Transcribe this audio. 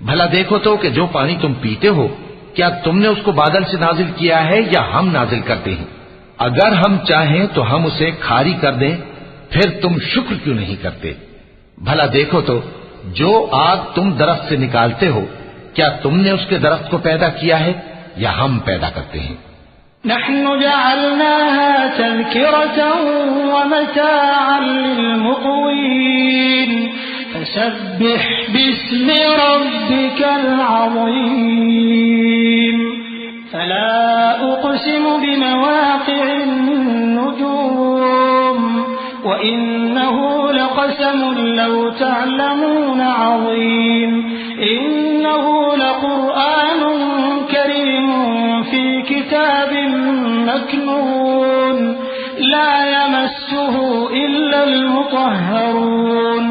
भला देखो तो कि जो पानी तुम पीते हो, क्या तुमने उसको बादल से नाजिल किया है या हम नाजिल करते हैं? अगर हम चाहें तो हम उसे खारी कर दें, फिर तुम शुक्र क्यों नहीं करते? भला देखो तो जो आग तुम दरख्त से निकालते हो, क्या तुमने उसके दरख्त को पैदा किया है या हम पैदा करते हैं? नहनु जअलनाहा तज़किरतन व मताअन लिलमुक़वीन फसब्बिह बिस्मि रब्बिकल अज़ीम फला उक़सिमु बिमवाक़िअन नुजूम व इन्नहु लक़समुन लौ तअलमून अज़ीम इन्नहु लक़ुरआनुन करीमुन फी किताबिन मकनून ला यमस्सुहु इल्लल मुतहहरून